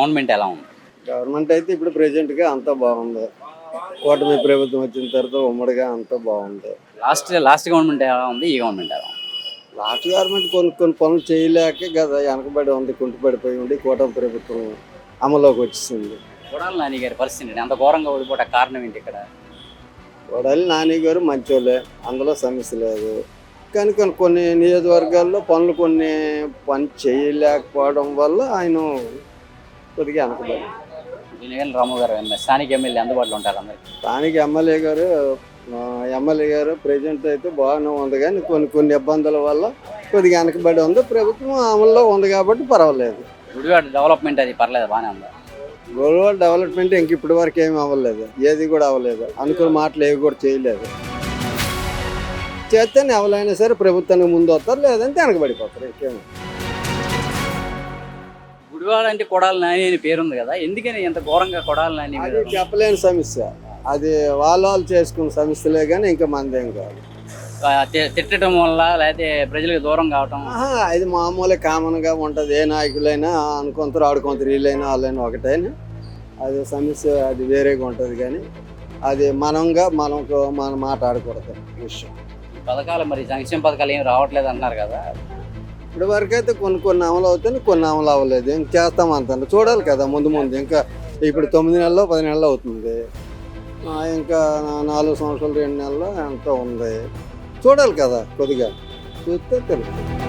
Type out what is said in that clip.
Government ఎలా ఉంది? Government అయితే ఇప్పుడు ప్రెజెంట్గా అంతా బాగుంది. కూటమి ప్రభుత్వం వచ్చిన తర్వాత ఉమ్మడిగా అంతా బాగుంది. లాస్ట్ గవర్నమెంట్ ఎలా ఉంది, ఈ గవర్నమెంట్ ఎలా ఉంది? లాస్ట్ గవర్నమెంట్ కొన్ని కొన్ని పనులు చేయలేక కదా వెనకబడి ఉంది, కుంటుపడిపోయి ఉండి కూటమి ప్రభుత్వం అమల్లోకి వచ్చేసింది. కొడాలి నాని గారి పరిస్థితి ఏంటి? అంత ఘోరంగా ఓడిపోవట కారణం ఏంటి ఇక్కడ? కొడాలి నాని గారు మంచోళ్ళే, అందులో సమస్య లేదు. కానీ కొన్ని నియోజకవర్గాల్లో కొన్ని పని చేయలేకపోవడం వల్ల ఆయన కొద్దిగా వెనకబడి. దీనివల్ల రాము గారు స్థానిక ఎమ్మెల్యే అందుబాటులో ఉంటారు అందరికి. స్థానిక ఎమ్మెల్యే గారు ప్రెజెంట్ అయితే బాగానే ఉంది, కానీ కొన్ని ఇబ్బందుల వల్ల కొద్దిగా వెనకబడి ఉంది. ప్రభుత్వం అమల్లో ఉంది కాబట్టి పర్వాలేదు. గుడివాడ డెవలప్మెంట్ అది పర్లేదు, బాగానే ఉందా? గోల్వాడ డెవలప్మెంట్ ఇంక ఇప్పటి వరకు ఏమి అవ్వలేదు, ఏది కూడా అవ్వలేదు. అనుకున్న మాటలు ఏవి కూడా చేయలేదు. చేస్తేనే ఎవరైనా సరే ప్రభుత్వానికి ముందు వస్తారు, లేదంటే వెనకబడిపోతారు. ఇంకేమో గుడివాడ అంటే కొడాలి నాని అని పేరుంది కదా, ఎందుకని ఎంత ఘోరంగా కొడాలి నాని? అది చెప్పలేని సమస్య, అది వాళ్ళు చేసుకున్న సమస్యలే కానీ ఇంకా మందేం కాదు. తిట్టడం వల్ల లేకపోతే ప్రజలకు దూరం కావటం, ఇది మామూలే కామన్గా ఉంటుంది. ఏ నాయకులైనా అనుకుంటారు, ఆడుకుంటారు, వీళ్ళైనా వాళ్ళైనా ఒకటైనా. అది సమస్య అది వేరేగా ఉంటుంది, కానీ అది మనం మాట్లాడకూడదు విషయం. పథకాలు మరి సంక్షేమ పథకాలు ఏమి రావట్లేదు అంటున్నారు కదా. ఇప్పటి వరకు అయితే కొన్ని అమలు అవుతాయి, కొన్ని అమలు అవ్వలేదు. ఇంక చేస్తామంత చూడాలి కదా ముందు ఇంకా. ఇప్పుడు 9 నెలలు 10 నెలలు అవుతుంది, ఇంకా 4 సంవత్సరాలు 2 నెలలు ఎంతో ఉంది. చూడాలి కదా, కొద్దిగా చూస్తే తెలుస్తుంది.